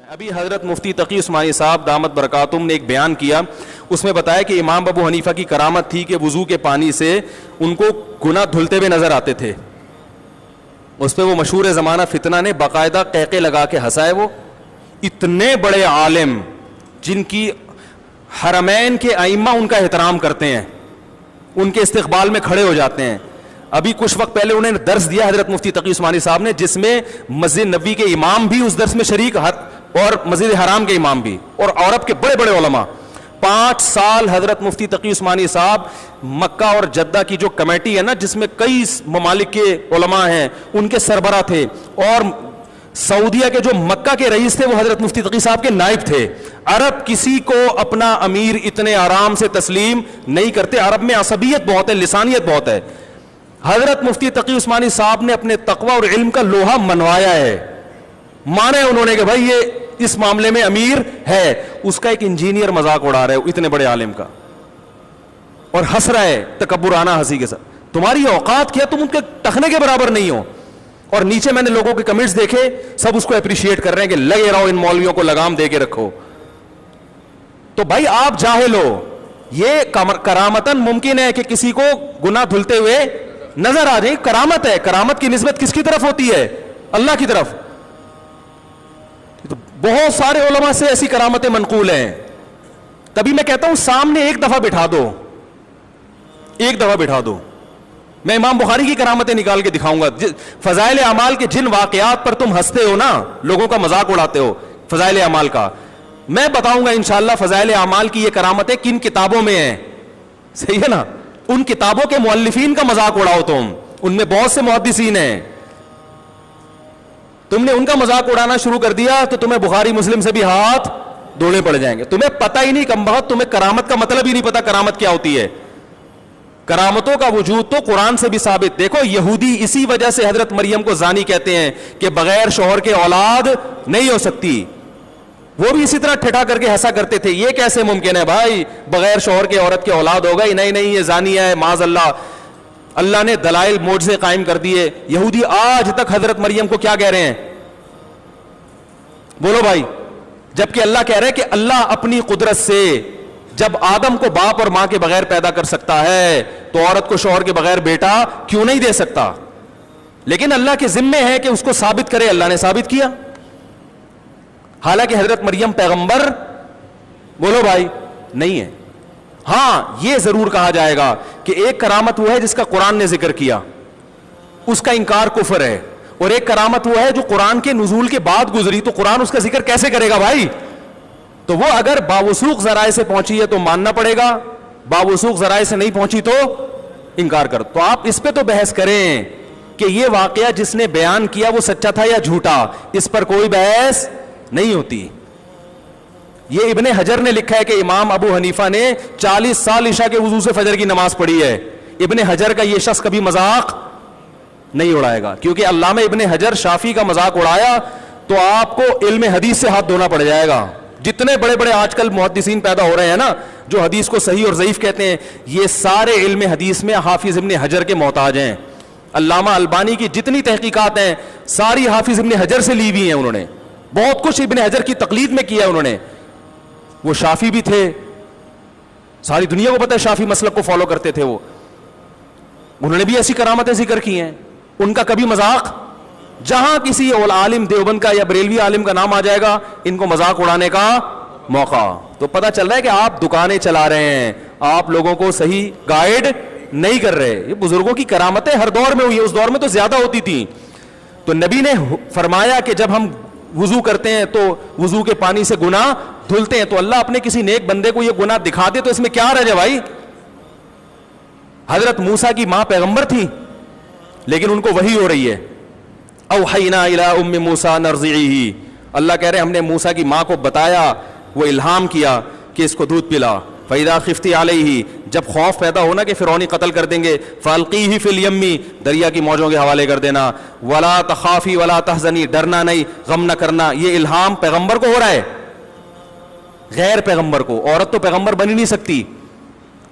ابھی حضرت مفتی تقی عثمانی صاحب دامت برکاتہم نے ایک بیان کیا, اس میں بتایا کہ امام ابو حنیفہ کی کرامت تھی کہ وضو کے پانی سے ان کو گناہ دھلتے ہوئے نظر آتے تھے. اس پہ وہ مشہور زمانہ فتنہ نے باقاعدہ قہقے لگا کے ہنسائے. وہ اتنے بڑے عالم جن کی حرمین کے ائمہ ان کا احترام کرتے ہیں, ان کے استقبال میں کھڑے ہو جاتے ہیں. ابھی کچھ وقت پہلے انہوں نے درس دیا حضرت مفتی تقی عثمانی صاحب نے, جس میں مسجد نبوی کے امام بھی اس درس میں شریک اور مسجد حرام کے امام بھی اور عرب کے بڑے بڑے علماء. 5 سال حضرت مفتی تقی عثمانی صاحب مکہ اور جدہ کی جو کمیٹی ہے نا, جس میں کئی ممالک کے علماء ہیں, ان کے سربراہ تھے. اور سعودیہ کے جو مکہ کے رئیس تھے وہ حضرت مفتی تقی صاحب کے نائب تھے. عرب کسی کو اپنا امیر اتنے آرام سے تسلیم نہیں کرتے. عرب میں عصبیت بہت ہے, لسانیت بہت ہے. حضرت مفتی تقی عثمانی صاحب نے اپنے تقوی اور علم کا لوہا منوایا ہے, مانا ہے انہوں نے کہ بھائی یہ اس معاملے میں امیر ہے. اس کا ایک انجینئر مذاق اڑا رہا ہے اتنے بڑے عالم کا, اور ہنس رہا ہے تکبرانہ ہنسی کے ساتھ. تمہاری اوقات کیا, تم ان کے ٹخنے کے برابر نہیں ہو. اور نیچے میں نے لوگوں کے کمنٹس دیکھے, سب اس کو اپریشیٹ کر رہے ہیں کہ لگے رہو ان مولویوں کو لگام دے کے رکھو. تو بھائی آپ جاہل ہو. یہ کرامتاً ممکن ہے کہ کسی کو گناہ دھلتے ہوئے نظر آ جائے, کرامت ہے. کرامت کی نسبت کس کی طرف ہوتی ہے؟ اللہ کی طرف. تو بہت سارے علماء سے ایسی کرامتیں منقول ہیں. تبھی میں کہتا ہوں سامنے ایک دفعہ بٹھا دو, ایک دفعہ بٹھا دو. میں امام بخاری کی کرامتیں نکال کے دکھاؤں گا. فضائل اعمال کے جن واقعات پر تم ہنستے ہو نا, لوگوں کا مذاق اڑاتے ہو فضائل اعمال کا, میں بتاؤں گا انشاءاللہ فضائل اعمال کی یہ کرامتیں کن کتابوں میں ہیں. صحیح ہے نا؟ ان کتابوں کے مؤلفین کا مذاق اڑاؤ تم, ان میں بہت سے محدثین ہیں. تم نے ان کا مذاق اڑانا شروع کر دیا تو تمہیں بخاری مسلم سے بھی ہاتھ دھونے پڑ جائیں گے. تمہیں پتہ ہی نہیں کم بخت, تمہیں کرامت کا مطلب ہی نہیں پتا کرامت کیا ہوتی ہے. کرامتوں کا وجود تو قرآن سے بھی ثابت. دیکھو یہودی اسی وجہ سے حضرت مریم کو زانی کہتے ہیں کہ بغیر شوہر کے اولاد نہیں ہو سکتی. وہ بھی اسی طرح ٹھٹھا کر کے ہنسا کرتے تھے, یہ کیسے ممکن ہے بھائی بغیر شوہر کے عورت کے اولاد ہوگا ہی نہیں, نہیں یہ زانیہ ہے معاذ اللہ. اللہ نے دلائل معجزے قائم کر دیے. یہودی آج تک حضرت مریم کو کیا کہہ رہے ہیں؟ بولو بھائی. جبکہ اللہ کہہ رہے کہ اللہ اپنی قدرت سے جب آدم کو باپ اور ماں کے بغیر پیدا کر سکتا ہے تو عورت کو شوہر کے بغیر بیٹا کیوں نہیں دے سکتا؟ لیکن اللہ کے ذمے ہے کہ اس کو ثابت کرے. اللہ نے ثابت کیا. حالانکہ حضرت مریم پیغمبر بولو بھائی نہیں ہے. ہاں یہ ضرور کہا جائے گا کہ ایک کرامت وہ ہے جس کا قرآن نے ذکر کیا, اس کا انکار کفر ہے. اور ایک کرامت وہ ہے جو قرآن کے نزول کے بعد گزری, تو قرآن اس کا ذکر کیسے کرے گا بھائی؟ تو وہ اگر باوثوق ذرائع سے پہنچی ہے تو ماننا پڑے گا, باوثوق ذرائع سے نہیں پہنچی تو انکار کر. تو آپ اس پہ تو بحث کریں کہ یہ واقعہ جس نے بیان کیا وہ سچا تھا یا جھوٹا, اس پر کوئی بحث نہیں ہوتی. یہ ابن حجر نے لکھا ہے کہ امام ابو حنیفہ نے 40 سال عشاء کے وضو سے فجر کی نماز پڑھی ہے. ابن حجر کا یہ شخص کبھی مذاق نہیں اڑائے گا, کیونکہ علامہ ابن حجر شافعی کا مذاق اڑایا تو آپ کو علم حدیث سے ہاتھ دھونا پڑ جائے گا. جتنے بڑے بڑے آج کل محدثین پیدا ہو رہے ہیں نا, جو حدیث کو صحیح اور ضعیف کہتے ہیں, یہ سارے علم حدیث میں حافظ ابن حجر کے محتاج ہیں. علامہ البانی کی جتنی تحقیقات ہیں ساری حافظ ابن حجر سے لی ہوئی ہیں. انہوں نے بہت کچھ ابن حجر کی تقلید میں کیا. انہوں نے, وہ شافعی بھی تھے, ساری دنیا کو پتہ ہے شافعی مسلک کو فالو کرتے تھے. وہ انہوں نے بھی ایسی کرامتیں ذکر کی ہیں. ان کا کبھی مذاق, جہاں کسی عالم دیوبند کا یا بریلوی عالم کا نام آ جائے گا ان کو مذاق اڑانے کا موقع. تو پتہ چل رہا ہے کہ آپ دکانیں چلا رہے ہیں, آپ لوگوں کو صحیح گائیڈ نہیں کر رہے. یہ بزرگوں کی کرامتیں ہر دور میں ہوئی, اس دور میں تو زیادہ ہوتی تھیں. تو نبی نے فرمایا کہ جب ہم وضو کرتے ہیں تو وضو کے پانی سے گناہ دھلتے ہیں, تو اللہ اپنے کسی نیک بندے کو یہ گناہ دکھا دے تو اس میں کیا حرج ہے بھائی؟ حضرت موسیٰ کی ماں پیغمبر تھی لیکن ان کو وحی ہو رہی ہے. اوحینا الی ام موسیٰ نرضعیہ, اللہ کہہ رہے ہم نے موسیٰ کی ماں کو بتایا, وہ الہام کیا کہ اس کو دودھ پلا. فَإِذَا خِفْتِ عَلَيْهِ, جب خوف پیدا ہونا کہ فرعونی قتل کر دیں گے, فَأَلْقِيهِ فِي الْيَمِّ, دریا کی موجوں کے حوالے کر دینا. وَلَا تَخَافِي وَلَا تَحْزَنِي, ڈرنا نہیں غم نہ کرنا. یہ الہام پیغمبر کو ہو رہا ہے, غیر پیغمبر کو. عورت تو پیغمبر بن ہی نہیں سکتی,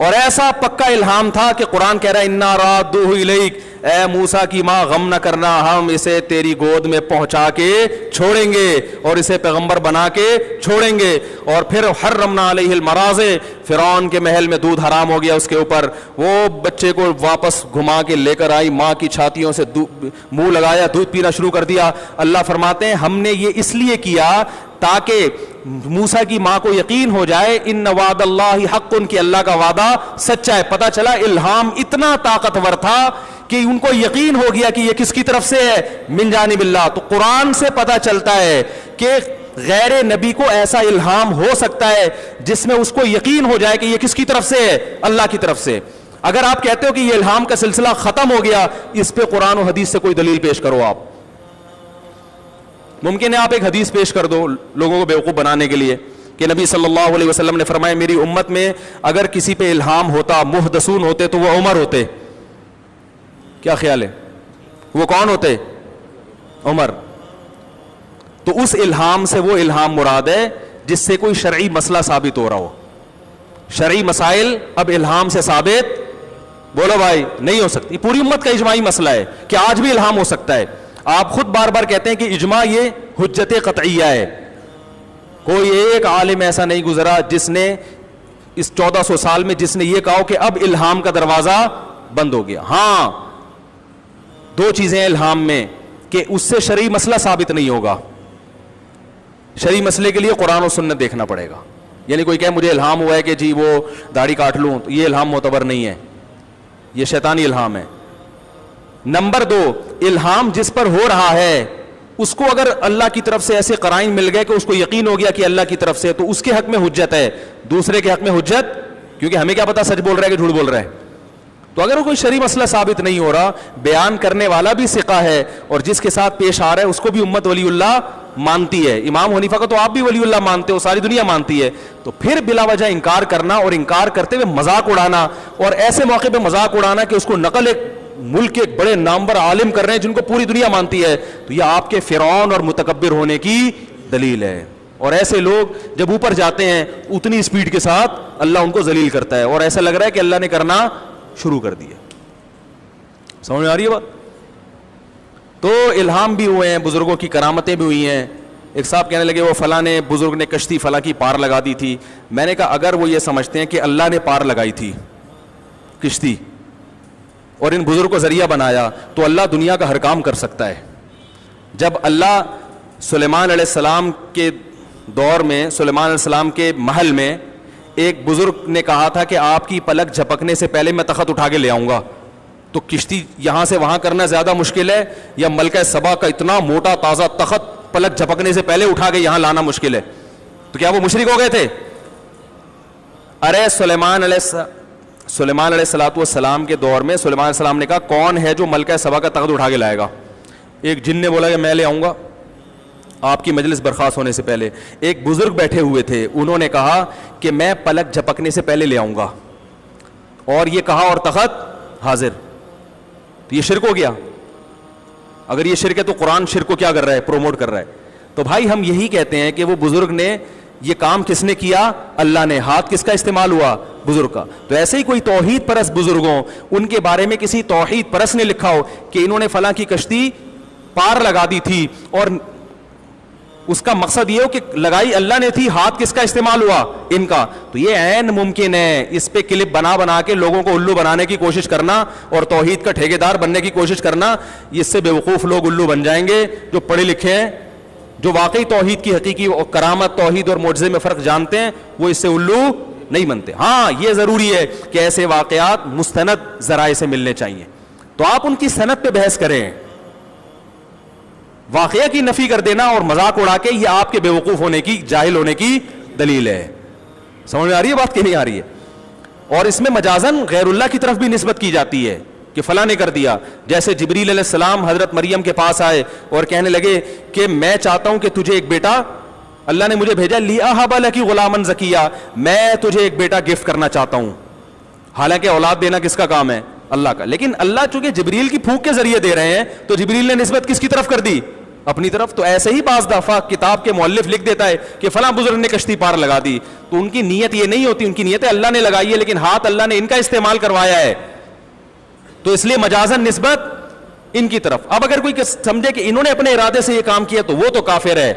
اور ایسا پکا الہام تھا کہ قرآن کہہ رہا ہے انا رادوہ الیک، اے موسیٰ کی ماں غم نہ کرنا، ہم اسے تیری گود میں پہنچا کے چھوڑیں گے اور اسے پیغمبر بنا کے چھوڑیں گے. اور پھر حرمنا علیہ المراضع، فرعون کے محل میں دودھ حرام ہو گیا اس کے اوپر. وہ بچے کو واپس گھما کے لے کر آئی، ماں کی چھاتیوں سے منہ لگایا، دودھ پینا شروع کر دیا. اللہ فرماتے ہیں ہم نے یہ اس لیے کیا تاکہ موسیٰ کی ماں کو یقین ہو جائے ان وعد اللہ حق، ان کی اللہ کا وعدہ سچا ہے. پتہ چلا الہام اتنا طاقتور تھا کہ ان کو یقین ہو گیا کہ یہ کس کی طرف سے ہے، من جانب اللہ. تو قرآن سے پتہ چلتا ہے کہ غیر نبی کو ایسا الہام ہو سکتا ہے جس میں اس کو یقین ہو جائے کہ یہ کس کی طرف سے ہے، اللہ کی طرف سے. اگر آپ کہتے ہو کہ یہ الہام کا سلسلہ ختم ہو گیا، اس پہ قرآن و حدیث سے کوئی دلیل پیش کرو. آپ ممکن ہے آپ ایک حدیث پیش کر دو لوگوں کو بیوقوف بنانے کے لیے کہ نبی صلی اللہ علیہ وسلم نے فرمایا میری امت میں اگر کسی پہ الہام ہوتا، محدثون ہوتے تو وہ عمر ہوتے. کیا خیال ہے؟ وہ کون ہوتے؟ عمر. تو اس الہام سے وہ الہام مراد ہے جس سے کوئی شرعی مسئلہ ثابت ہو رہا ہو. شرعی مسائل اب الہام سے ثابت بولو بھائی نہیں ہو سکتی. پوری امت کا اجماعی مسئلہ ہے کہ آج بھی الہام ہو سکتا ہے. آپ خود بار بار کہتے ہیں کہ اجماع یہ حجت قطعیہ ہے. کوئی ایک عالم ایسا نہیں گزرا جس نے اس 1400 سال میں جس نے یہ کہا کہ اب الہام کا دروازہ بند ہو گیا. ہاں دو چیزیں ہیں الہام میں کہ اس سے شرعی مسئلہ ثابت نہیں ہوگا. شرعی مسئلے کے لیے قرآن و سنت دیکھنا پڑے گا. یعنی کوئی کہے مجھے الہام ہوا ہے کہ جی وہ داڑھی کاٹ لوں، تو یہ الہام معتبر نہیں ہے، یہ شیطانی الہام ہے. نمبر 2، الہام جس پر ہو رہا ہے اس کو اگر اللہ کی طرف سے ایسے قرائن مل گئے کہ اس کو یقین ہو گیا کہ اللہ کی طرف سے، تو اس کے حق میں حجت ہے. دوسرے کے حق میں حجت، کیونکہ ہمیں کیا پتا سچ بول رہا ہے کہ جھوٹ بول رہا ہے. تو اگر کوئی شرعی مسئلہ ثابت نہیں ہو رہا، بیان کرنے والا بھی ثقہ ہے اور جس کے ساتھ پیش آ رہا ہے اس کو بھی امت ولی اللہ مانتی ہے. امام حنیفہ کو تو آپ بھی ولی اللہ مانتے ہو، ساری دنیا مانتی ہے. تو پھر بلا وجہ انکار کرنا اور انکار کرتے ہوئے مذاق اڑانا، اور ایسے موقع پہ مذاق اڑانا کہ اس کو نقل ایک ملک کے ایک بڑے نامور عالم کر رہے ہیں جن کو پوری دنیا مانتی ہے، تو یہ آپ کے فرعون اور متکبر ہونے کی دلیل ہے. اور ایسے لوگ جب اوپر جاتے ہیں اتنی اسپیڈ کے ساتھ اللہ ان کو ذلیل کرتا ہے اور ایسا لگ رہا ہے کہ اللہ نے کرنا شروع کر دیا. سمجھ میں آ رہی ہے بات؟ تو الہام بھی ہوئے ہیں، بزرگوں کی کرامتیں بھی ہوئی ہیں. ایک صاحب کہنے لگے وہ فلاں نے بزرگ نے کشتی فلاں کی پار لگا دی تھی. میں نے کہا اگر وہ یہ سمجھتے ہیں کہ اللہ نے پار لگائی تھی کشتی اور ان بزرگ کو ذریعہ بنایا، تو اللہ دنیا کا ہر کام کر سکتا ہے. جب اللہ سلیمان علیہ السلام کے دور میں، سلیمان علیہ السلام کے محل میں ایک بزرگ نے کہا تھا کہ آپ کی پلک جھپکنے سے پہلے میں تخت اٹھا کے لے آؤں گا، تو کشتی یہاں سے وہاں کرنا زیادہ مشکل ہے یا ملکہ سبا کا اتنا موٹا تازہ تخت پلک جھپکنے سے پہلے اٹھا کے یہاں لانا مشکل ہے؟ تو کیا وہ مشرک ہو گئے تھے؟ ارے سلیمان علیہ السلام کے دور میں سلیمان علیہ السلام نے کہا کون ہے جو ملکہ سبا کا تخت اٹھا کے لائے گا؟ ایک جن نے بولا کہ میں لے آؤں گا آپ کی مجلس برخاست ہونے سے پہلے. ایک بزرگ بیٹھے ہوئے تھے، انہوں نے کہا کہ میں پلک جھپکنے سے پہلے لے آؤں گا، اور یہ کہا اور تخت حاضر. تو یہ شرک ہو گیا. اگر یہ شرک ہے تو قرآن شرک کو کیا کر رہا ہے؟ پروموٹ کر رہا ہے. تو بھائی ہم یہی کہتے ہیں کہ وہ بزرگ نے یہ کام کس نے کیا؟ اللہ نے. ہاتھ کس کا استعمال ہوا؟ بزرگ کا. تو ایسے ہی کوئی توحید پرست بزرگوں، ان کے بارے میں کسی توحید پرست نے لکھا ہو کہ انہوں نے فلاں کی کشتی پار لگا دی تھی اور اس کا مقصد یہ ہو کہ لگائی اللہ نے تھی، ہاتھ کس کا استعمال ہوا؟ ان کا. تو یہ عین ممکن ہے. اس پہ کلپ بنا کے لوگوں کو الو بنانے کی کوشش کرنا اور توحید کا ٹھیکیدار بننے کی کوشش کرنا، اس سے بیوقوف لوگ الو بن جائیں گے. جو پڑھے لکھے ہیں، جو واقعی توحید کی حقیقی اور کرامت، توحید اور معجزے میں فرق جانتے ہیں، وہ اس سے الو نہیں بنتے. ہاں یہ ضروری ہے کہ ایسے واقعات مستند ذرائع سے ملنے چاہیے. تو آپ ان کی سند پہ بحث کریں. واقعہ کی نفی کر دینا اور مذاق اڑا کے یہ آپ کے بیوقوف ہونے کی، جاہل ہونے کی دلیل ہے. سمجھ میں آ رہی ہے بات کہ نہیں آ رہی ہے؟ اور اس میں مجازن غیر اللہ کی طرف بھی نسبت کی جاتی ہے کہ فلاں نے کر دیا. جیسے جبریل علیہ السلام حضرت مریم کے پاس آئے اور کہنے لگے کہ میں چاہتا ہوں کہ تجھے ایک بیٹا، اللہ نے مجھے بھیجا لِأَهَبَ لَكِ غُلَامًا زَكِيًّا، میں تجھے ایک بیٹا گفٹ کرنا چاہتا ہوں. حالانکہ اولاد دینا کس کا کام ہے؟ اللہ کا. لیکن اللہ چونکہ جبریل کی پھونک کے ذریعے دے رہے ہیں تو جبریل نے نسبت کس کی طرف کر دی؟ اپنی طرف. تو ایسے ہی بعض دفعہ کتاب کے مؤلف لکھ دیتا ہے کہ فلاں بزرگ نے کشتی پار لگا دی, تو ان کی نیت یہ نہیں ہوتی, ان کی نیت اللہ نے لگائی ہے لیکن ہاتھ اللہ نے ان کا استعمال کروایا ہے, تو اس لیے مجازن نسبت ان کی طرف. اب اگر کوئی سمجھے کہ انہوں نے اپنے ارادے سے یہ کام کیا تو وہ تو کافر ہے,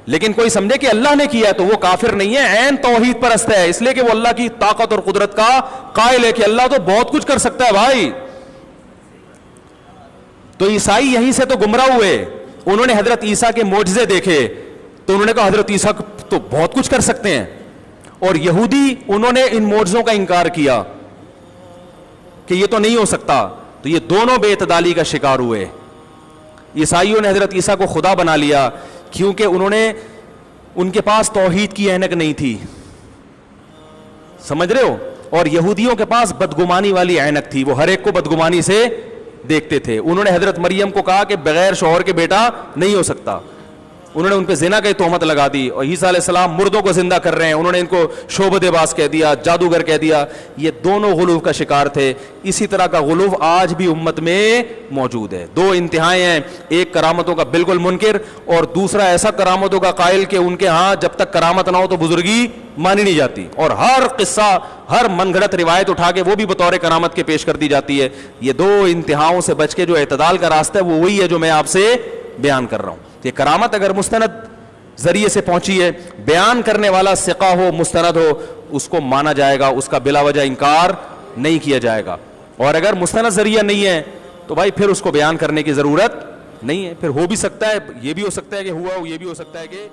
لیکن کوئی سمجھے کہ اللہ نے کیا ہے تو وہ کافر نہیں ہے, عین توحید پرست ہے, اس لیے کہ وہ اللہ کی طاقت اور قدرت کا قائل ہے کہ اللہ تو بہت کچھ کر سکتا ہے بھائی. تو عیسائی یہیں سے تو گمراہ ہوئے, انہوں نے حضرت عیسیٰ کے معجزے دیکھے تو انہوں نے کہا حضرت عیسیٰ تو بہت کچھ کر سکتے ہیں, اور یہودی انہوں نے ان معجزوں کا انکار کیا کہ یہ تو نہیں ہو سکتا, تو یہ دونوں بے اعتدالی کا شکار ہوئے. عیسائیوں نے حضرت عیسیٰ کو خدا بنا لیا کیونکہ ان کے پاس توحید کی اینک نہیں تھی, سمجھ رہے ہو, اور یہودیوں کے پاس بدگمانی والی اینک تھی, وہ ہر ایک کو بدگمانی سے دیکھتے تھے. انہوں نے حضرت مریم کو کہا کہ بغیر شوہر کے بیٹا نہیں ہو سکتا, انہوں نے ان پہ زنا کی تہمت لگا دی, اور عیسیٰ علیہ السلام مردوں کو زندہ کر رہے ہیں, انہوں نے ان کو شعبدِ باز کہہ دیا, جادوگر کہہ دیا. یہ دونوں غلو کا شکار تھے. اسی طرح کا غلو آج بھی امت میں موجود ہے. دو انتہائیں ہیں, ایک کرامتوں کا بالکل منکر, اور دوسرا ایسا کرامتوں کا قائل کہ ان کے ہاں جب تک کرامت نہ ہو تو بزرگی مانی نہیں جاتی, اور ہر قصہ, ہر من گھڑت روایت اٹھا کے وہ بھی بطور کرامت کے پیش کر دی جاتی ہے. یہ دو انتہاؤں سے بچ کے جو اعتدال کا راستہ ہے وہ وہی ہے جو میں آپ سے بیان کر رہا ہوں. کہ کرامت اگر مستند ذریعے سے پہنچی ہے, بیان کرنے والا ثقہ ہو, مستند ہو, اس کو مانا جائے گا, اس کا بلا وجہ انکار نہیں کیا جائے گا. اور اگر مستند ذریعہ نہیں ہے تو بھائی پھر اس کو بیان کرنے کی ضرورت نہیں ہے. پھر ہو بھی سکتا ہے, یہ بھی ہو سکتا ہے کہ ہوا ہو, یہ بھی ہو سکتا ہے کہ